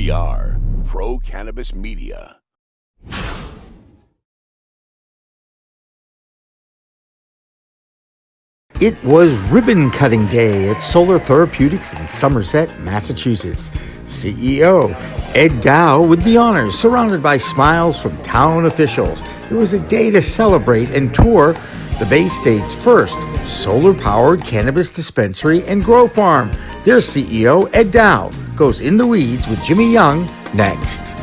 We are Pro Cannabis Media. It was ribbon cutting day at Solar Therapeutics in Somerset, Massachusetts. CEO Ed Dow with the honors, surrounded by smiles from town officials. It was a day to celebrate and tour the Bay State's first solar-powered cannabis dispensary and grow farm. Their CEO, Ed Dow, goes in the weeds with Jimmy Young next.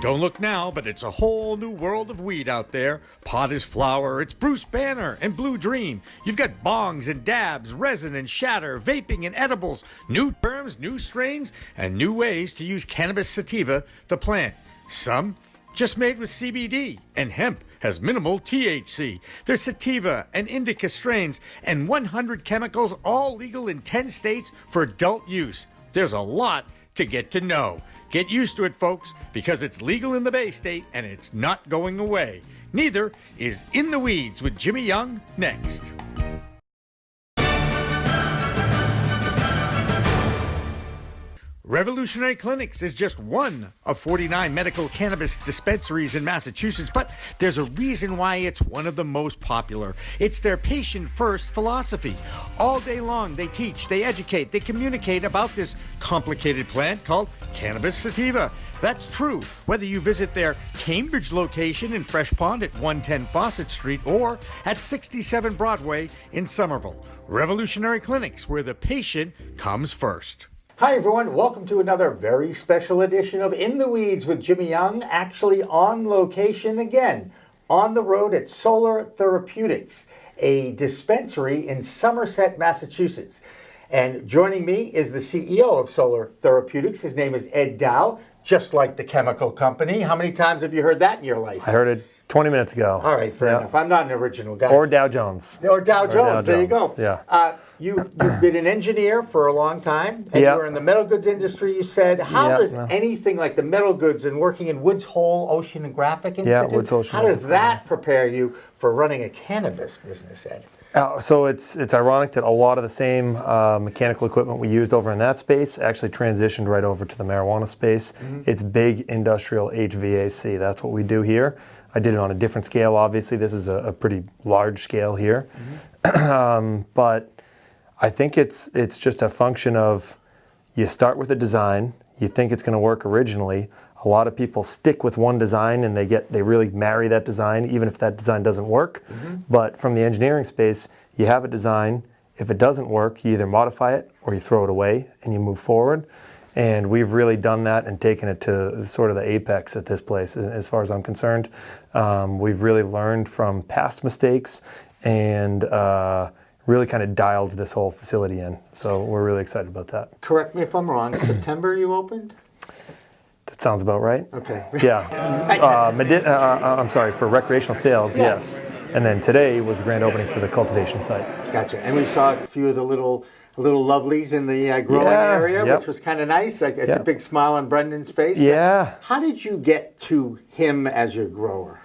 Don't look now, but it's a whole new world of weed out there. Pot is flower, it's Bruce Banner and Blue Dream. You've got bongs and dabs, resin and shatter, vaping and edibles, new terms, new strains, and new ways to use cannabis sativa, the plant. Some just made with CBD, and hemp has minimal THC. There's sativa and indica strains, and 100 chemicals, all legal in 10 states for adult use. There's a lot to get to know. Get used to it, folks, because it's legal in the Bay State and it's not going away. Neither is In the Weeds with Jimmy Young next. Revolutionary Clinics is just one of 49 medical cannabis dispensaries in Massachusetts, but there's a reason why it's one of the most popular. It's their patient-first philosophy. All day long, they teach, they educate, they communicate about this complicated plant called cannabis sativa. That's true whether you visit their Cambridge location in Fresh Pond at 110 Fawcett Street or at 67 Broadway in Somerville. Revolutionary Clinics, where the patient comes first. Hi everyone, welcome to another very special edition of In the Weeds with Jimmy Young, actually on location again, on the road at Solar Therapeutics, a dispensary in Somerset, Massachusetts. And joining me is the CEO of Solar Therapeutics. His name is Ed Dow, just like the chemical company. How many times have you heard that in your life? I heard it 20 minutes ago. All right, fair enough. I'm not an original guy. Or Dow Jones. Or Dow Jones, there you go. Yeah. You've been an engineer for a long time, and you were in the metal goods industry, you said. How does anything like the metal goods and working in Woods Hole Oceanographic Institute, Woods Hole how does that prepare you for running a cannabis business, Ed? So it's ironic that a lot of the same mechanical equipment we used over in that space actually transitioned right over to the marijuana space. Mm-hmm. It's big industrial HVAC. That's what we do here. I did it on a different scale, obviously. This is a pretty large scale here. Mm-hmm. But I think it's just a function of you start with a design, you think it's going to work originally. A lot of people stick with one design and they really marry that design, even if that design doesn't work. Mm-hmm. But from the engineering space, you have a design. If it doesn't work, you either modify it or you throw it away and you move forward. And we've really done that and taken it to sort of the apex at this place, as far as I'm concerned. We've really learned from past mistakes and really kind of dialed this whole facility in. So we're really excited about that. Correct me if I'm wrong, September you opened? That sounds about right. Okay. Yeah. I'm sorry, for recreational sales, yes. And then today was the grand opening for the cultivation site. Gotcha. And we saw a few of the little lovelies in the growing area, which was kind of nice. I see a big smile on Brendan's face. Yeah. How did you get to him as your grower?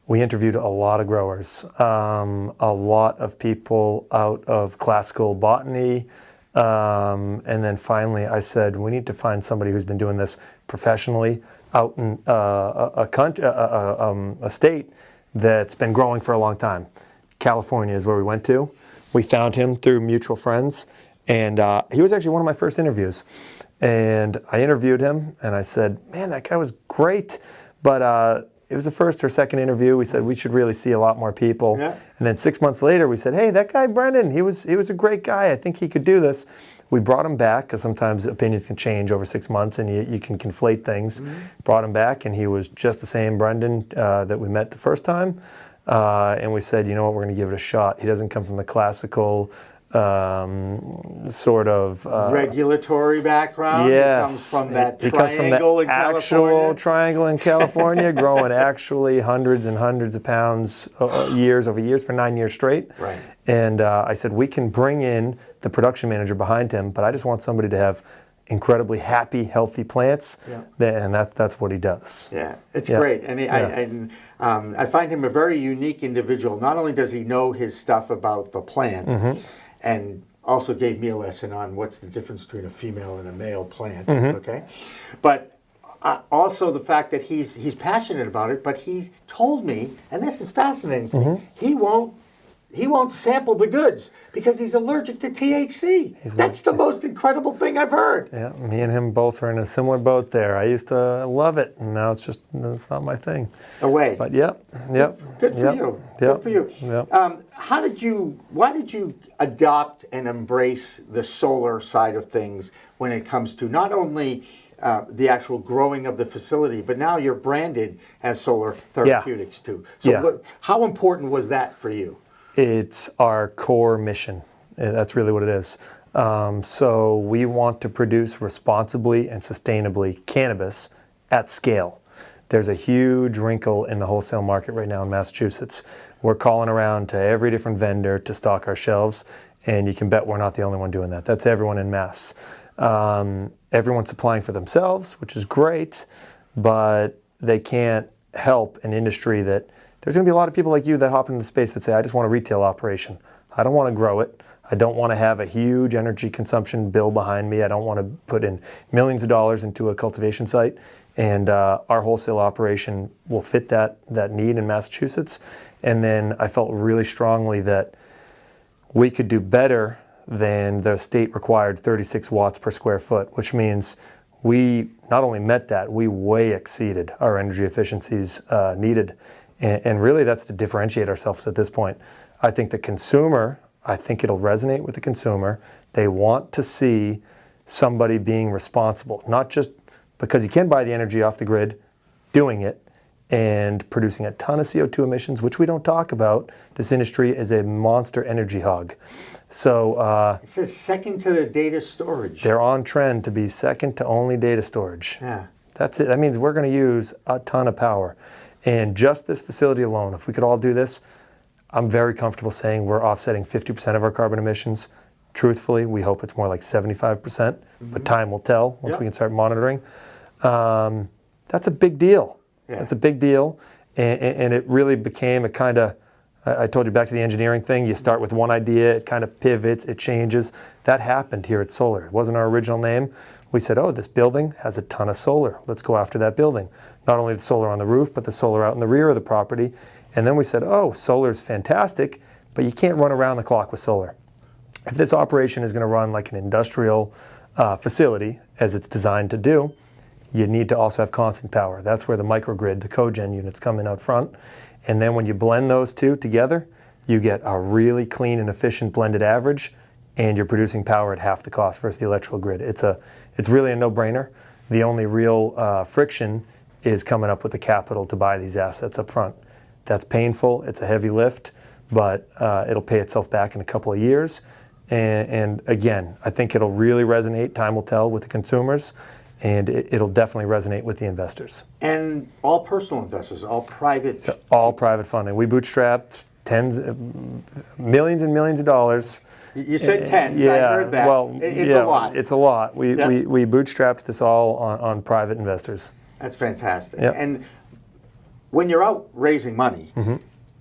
We interviewed a lot of growers, a lot of people out of classical botany, and then finally I said, we need to find somebody who's been doing this professionally out in a state that's been growing for a long time. California is where we went to. We found him through mutual friends, and he was actually one of my first interviews. And I interviewed him, and I said, man, that guy was great, but it was the first or second interview. We said we should really see a lot more people. Yeah. And then 6 months later, we said, hey, that guy Brendan, he was a great guy. I think he could do this. We brought him back, because sometimes opinions can change over 6 months, and you can conflate things. Mm-hmm. Brought him back, and he was just the same Brendan that we met the first time. And we said, you know what, we're going to give it a shot. He doesn't come from the classical sort of regulatory background. Yes, he comes from that triangle in California. Actual triangle in California, growing actually hundreds and hundreds of pounds years over years for 9 years straight. Right. And I said, we can bring in the production manager behind him, but I just want somebody to have incredibly happy, healthy plants, and that's what he does. Yeah, it's great, and I find him a very unique individual. Not only does he know his stuff about the plant, and also gave me a lesson on what's the difference between a female and a male plant. Okay, but also the fact that he's passionate about it. But he told me, and this is fascinating to me, he won't sample the goods because he's allergic to THC. That's the most incredible thing I've heard. Yeah, me and him both are in a similar boat there. I used to love it, and now it's not my thing. Away. But yep. Good for you. Good for you. Yep. Why did you adopt and embrace the solar side of things when it comes to not only the actual growing of the facility, but now you're branded as Solar Therapeutics too. So how important was that for you? It's our core mission. That's really what it is. So we want to produce responsibly and sustainably cannabis at scale. There's a huge wrinkle in the wholesale market right now in Massachusetts. We're calling around to every different vendor to stock our shelves, and you can bet we're not the only one doing that. That's everyone in Mass. Everyone's supplying for themselves, which is great, but they can't help an industry that there's going to be a lot of people like you that hop into the space that say, I just want a retail operation. I don't want to grow it. I don't want to have a huge energy consumption bill behind me. I don't want to put in millions of dollars into a cultivation site. And our wholesale operation will fit that need in Massachusetts. And then I felt really strongly that we could do better than the state required 36 watts per square foot, which means we not only met that, we way exceeded our energy efficiencies needed. And really that's to differentiate ourselves at this point. I think the consumer, I think it'll resonate with the consumer. They want to see somebody being responsible, not just because you can buy the energy off the grid, doing it and producing a ton of CO2 emissions, which we don't talk about. This industry is a monster energy hog. So it says second to the data storage. They're on trend to be second to only data storage. Yeah. That's it. That means we're going to use a ton of power. And just this facility alone, if we could all do this, I'm very comfortable saying we're offsetting 50% of our carbon emissions. Truthfully, we hope it's more like 75%, but time will tell once we can start monitoring. That's a big deal. Yeah. That's a big deal. And it really became a kind of, I told you back to the engineering thing, you start with one idea, it kind of pivots, it changes. That happened here at Solar. It wasn't our original name. We said, oh, this building has a ton of solar. Let's go after that building. Not only the solar on the roof, but the solar out in the rear of the property. And then we said, oh, solar's fantastic, but you can't run around the clock with solar. If this operation is going to run like an industrial facility, as it's designed to do, you need to also have constant power. That's where the microgrid, the cogen units come in out front. And then when you blend those two together, you get a really clean and efficient blended average, and you're producing power at half the cost versus the electrical grid. It's really a no-brainer. The only real friction is coming up with the capital to buy these assets up front. That's painful, it's a heavy lift, but it'll pay itself back in a couple of years. And again, I think it'll really resonate, time will tell, with the consumers, and it'll definitely resonate with the investors. And all personal investors, all private? So all private funding. We bootstrapped millions and millions of dollars. You said tens, yeah, I heard that. Well, it's a lot. It's a lot. We bootstrapped this all on private investors. That's fantastic. Yep. And when you're out raising money,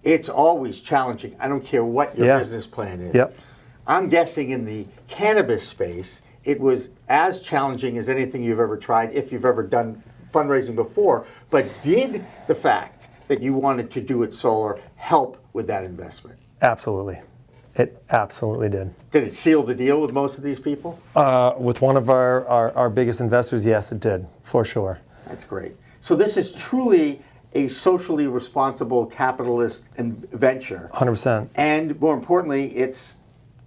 it's always challenging. I don't care what your business plan is. Yep. I'm guessing in the cannabis space, it was as challenging as anything you've ever tried, if you've ever done fundraising before. But did the fact that you wanted to do it solar help with that investment? Absolutely. It absolutely did. Did it seal the deal with most of these people? With one of our biggest investors, yes, it did, for sure. That's great. So this is truly a socially responsible capitalist venture. 100%. And more importantly, it's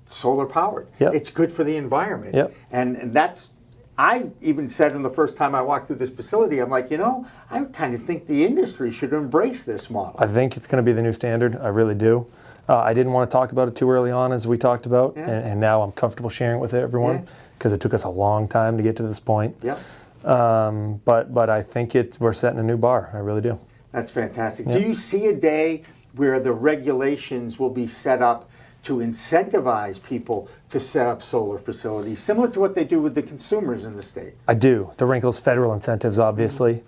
solar powered. Yep. It's good for the environment. Yep. And that's, I even said in the first time I walked through this facility, I'm like, I kind of think the industry should embrace this model. I think it's going to be the new standard. I really do. I didn't want to talk about it too early on, as we talked about, and now I'm comfortable sharing it with everyone because it took us a long time to get to this point. Yep. But I think we're setting a new bar. I really do. That's fantastic. Yep. Do you see a day where the regulations will be set up to incentivize people to set up solar facilities, similar to what they do with the consumers in the state? I do. The wrinkle's federal incentives, obviously,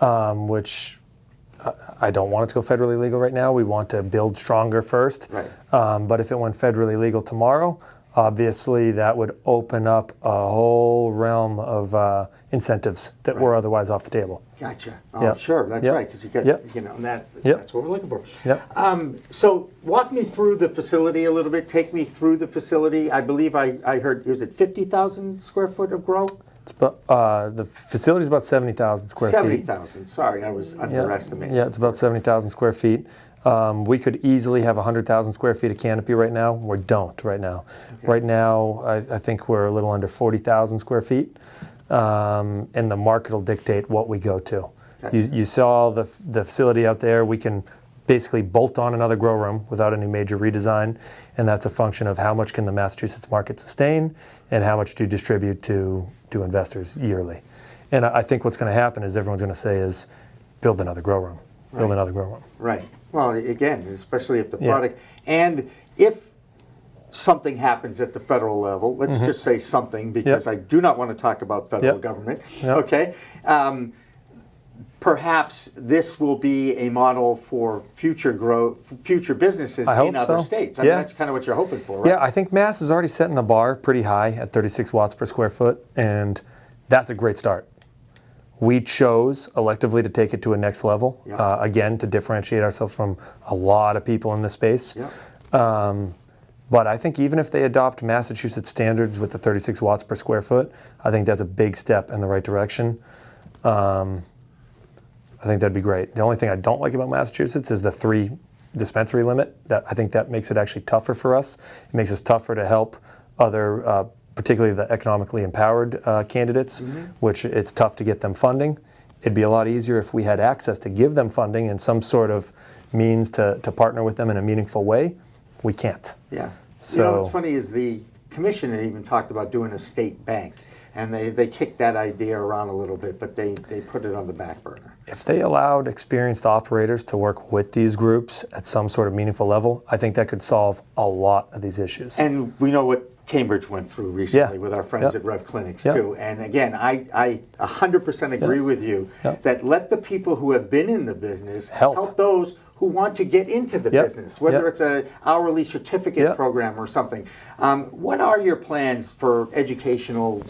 which I don't want it to go federally legal right now. We want to build stronger first. Right. But if it went federally legal tomorrow, obviously that would open up a whole realm of incentives that were otherwise off the table. Gotcha. Oh, sure. That's right. Because you get, that's what we're looking for. Yep. So walk me through the facility a little bit. Take me through the facility. I believe I heard, was it 50,000 square foot of grow? It's about, the facility is about 70,000 square feet. 70,000. Sorry, I was underestimating. Yeah, it's about 70,000 square feet. We could easily have 100,000 square feet of canopy right now. We don't right now. Okay. Right now, I think we're a little under 40,000 square feet, and the market will dictate what we go to. Gotcha. You saw the facility out there. We can basically bolt on another grow room without any major redesign, and that's a function of how much can the Massachusetts market sustain and how much do you distribute to investors yearly. And I think what's going to happen is everyone's going to say is build another grow room, build another grow room. Right. Well, again, especially if the product, and if something happens at the federal level, let's just say something, because I do not want to talk about federal government, okay? Perhaps this will be a model for future growth, future businesses in other states. I mean, that's kind of what you're hoping for, right? Yeah, I think Mass is already setting the bar pretty high at 36 watts per square foot, and that's a great start. We chose electively to take it to a next level, again, to differentiate ourselves from a lot of people in this space. But I think even if they adopt Massachusetts standards with the 36 watts per square foot, I think that's a big step in the right direction. I think that'd be great. The only thing I don't like about Massachusetts is the 3 dispensary limit. I think that makes it actually tougher for us. It makes us tougher to help other, particularly the economically empowered candidates, which it's tough to get them funding. It'd be a lot easier if we had access to give them funding and some sort of means to partner with them in a meaningful way. We can't. Yeah. So, you know, what's funny is the commission had even talked about doing a state bank. And they kicked that idea around a little bit, but they put it on the back burner. If they allowed experienced operators to work with these groups at some sort of meaningful level, I think that could solve a lot of these issues. And we know what Cambridge went through recently with our friends at Rev Clinics too. And again, I 100% agree with you that let the people who have been in the business help those who want to get into the business, whether it's an hourly certificate program or something. What are your plans for educational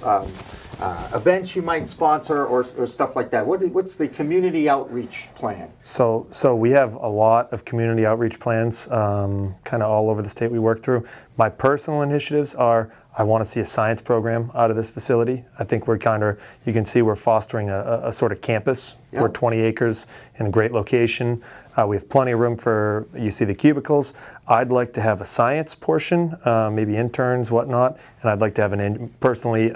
events you might sponsor or stuff like that? What's the community outreach plan? So we have a lot of community outreach plans kind of all over the state we work through. My personal initiatives are I want to see a science program out of this facility. I think we're kind of, you can see we're fostering a sort of campus. We're 20 acres in a great location. We have plenty of room for, you see the cubicles. I'd like to have a science portion, maybe interns, whatnot, and I'd like to have personally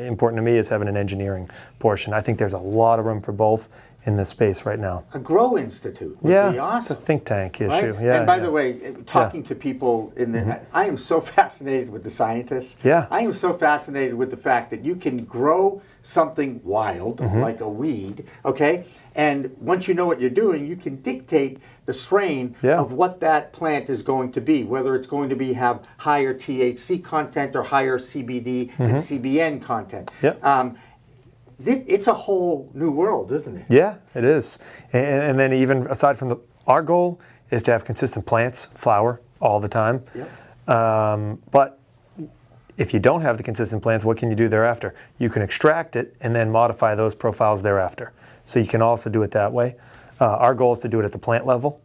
important to me is having an engineering portion. I think there's a lot of room for both in this space right now. A Grow Institute would be awesome. It's a think tank issue. Right? And by the way, talking to people in the, I am so fascinated with the scientists. I am so fascinated with the fact that you can grow something wild, like a weed, okay? And once you know what you're doing, you can dictate the strain of what that plant is going to be, whether it's going to have higher THC content or higher CBD and CBN content. It's a whole new world, isn't it? Yeah, it is. And then even aside from our goal is to have consistent plants, flower, all the time. But if you don't have the consistent plants, what can you do thereafter? You can extract it and then modify those profiles thereafter. So you can also do it that way. Our goal is to do it at the plant level.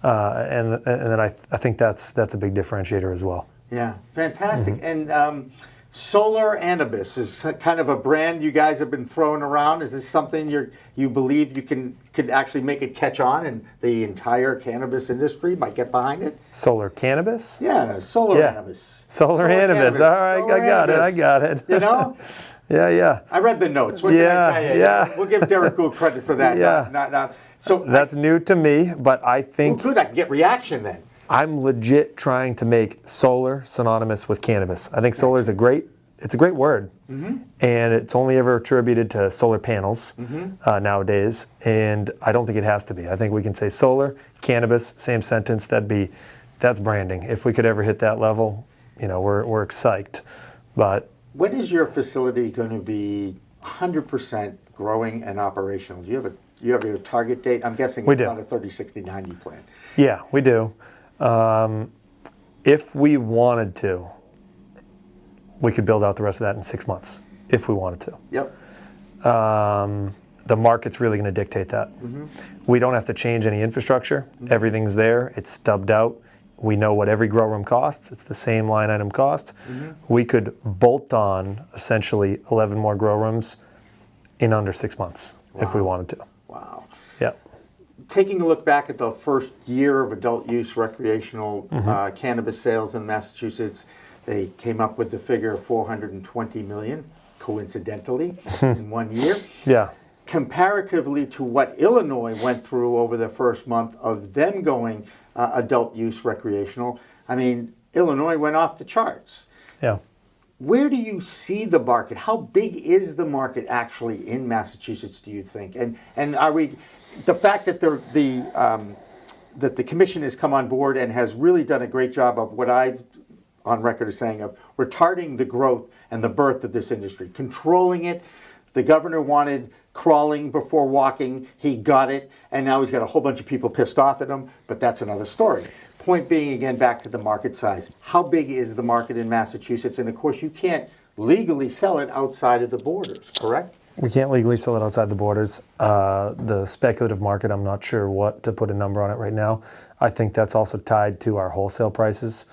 And then I think that's a big differentiator as well. Yeah, fantastic. And Solar Cannabis is kind of a brand you guys have been throwing around. Is this something you believe you could actually make it catch on and the entire cannabis industry might get behind it? Solar Cannabis? Yeah, Solar Cannabis. Solar Cannabis. All right, I got it. You know? Yeah. I read the notes. What can I tell you? We'll give Derek Gould credit for that. So that's new to me, but I think... Good, I can get reaction then. I'm legit trying to make solar synonymous with cannabis. I think solar is a great word, and it's only ever attributed to solar panels nowadays, and I don't think it has to be. I think we can say solar, cannabis, same sentence. That's branding. If we could ever hit that level, we're psyched. But when is your facility going to be 100% growing and operational? Do you have your target date? I'm guessing it's not a 30, 60, 90 plan. Yeah, we do. If we wanted to, we could build out the rest of that in 6 months if we wanted to. Yep. The market's really going to dictate that. We don't have to change any infrastructure. Everything's there. It's stubbed out. We know what every grow room costs. It's the same line item cost. We could bolt on essentially 11 more grow rooms in under 6 months if we wanted to. Wow. Yeah. Taking a look back at the first year of adult use recreational cannabis sales in Massachusetts, they came up with the figure of 420 million, coincidentally, in 1 year. Yeah. Comparatively to what Illinois went through over the first month of them going adult use recreational, I mean, Illinois went off the charts. Yeah. Where do you see the market? How big is the market actually in Massachusetts, do you think? And are we, the fact that that the commission has come on board and has really done a great job of what I've on record as saying of retarding the growth and the birth of this industry, controlling it. The governor wanted crawling before walking. He got it, and now he's got a whole bunch of people pissed off at him, but that's another story. Point being, again, back to the market size. How big is the market in Massachusetts? And of course, you can't legally sell it outside of the borders, correct? We can't legally sell it outside the borders. The speculative market, I'm not sure what to put a number on it right now. I think that's also tied to our wholesale prices,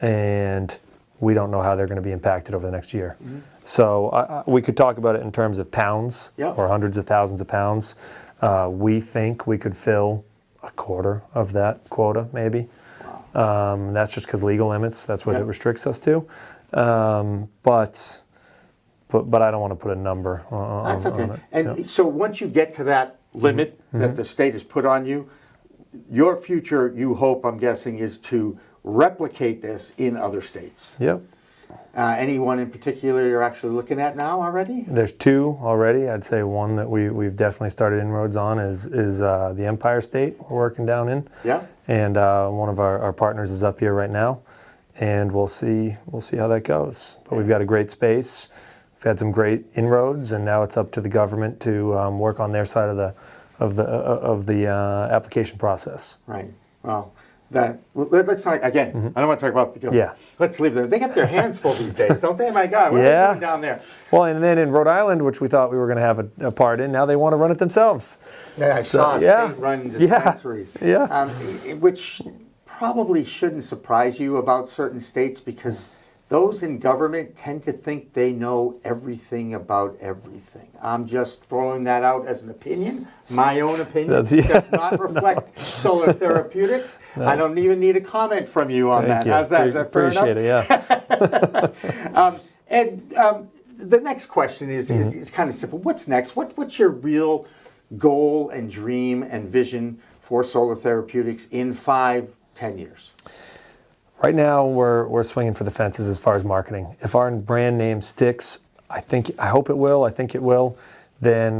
and we don't know how they're going to be impacted over the next year. So we could talk about it in terms of pounds or hundreds of thousands of pounds. We think we could fill a quarter of that quota, maybe. That's just because legal limits. That's what it restricts us to. But I don't want to put a number on, That's okay. on it. And so once you get to that limit that the state has put on you, your future, you hope, I'm guessing, is to replicate this in other states. Yep. Anyone in particular you're actually looking at now already? There's two already. I'd say one that we've definitely started inroads on is the Empire State we're working down in. Yeah. And one of our partners is up here right now, and we'll see how that goes. But we've got a great space. We've had some great inroads, and now it's up to the government to work on their side of the application process. Right. Well, let's not again. I don't want to talk about the government. Yeah. Let's leave them. They get their hands full these days, don't they? My God, what are they doing down there? Well, and then in Rhode Island, which we thought we were going to have a part in, now they want to run it themselves. Yeah, I saw state-run dispensaries. Yeah. Which probably shouldn't surprise you about certain states, because those in government tend to think they know everything about everything. I'm just throwing that out as an opinion, my own opinion. Does not reflect Solar Therapeutics. No. I don't even need a comment from you on that. You. How's that? Is that fair enough? Appreciate it, yeah. And the next question is kind of simple. What's next? What's your real goal and dream and vision for Solar Therapeutics in 5-10 years? Right now, we're swinging for the fences as far as marketing. If our brand name sticks, I hope it will. I think it will. Then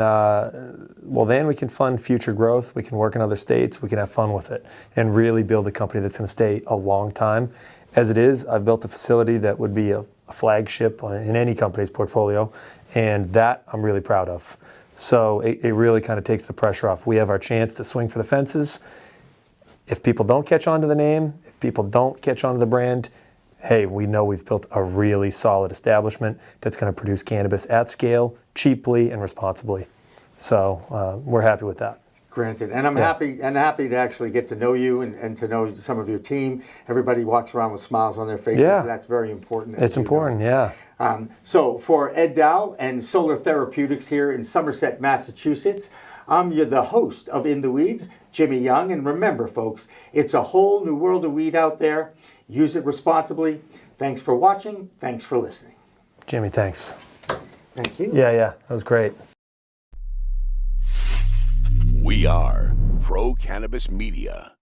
we can fund future growth. We can work in other states. We can have fun with it and really build a company that's going to stay a long time. As it is, I've built a facility that would be a flagship in any company's portfolio, and that I'm really proud of. So it really kind of takes the pressure off. We have our chance to swing for the fences. If people don't catch on to the name, if people don't catch on to the brand, hey, we know we've built a really solid establishment that's going to produce cannabis at scale, cheaply and responsibly. So we're happy with that. Granted, and I'm happy to actually get to know you and to know some of your team. Everybody walks around with smiles on their faces. Yeah. So that's very important. It's important, yeah. So for Ed Dow and Solar Therapeutics here in Somerset, Massachusetts, I'm the host of In the Weeds, Jimmy Young. And remember, folks, it's a whole new world of weed out there. Use it responsibly. Thanks for watching. Thanks for listening. Jimmy, thanks. Thank you. Yeah, that was great. We are Pro Cannabis Media.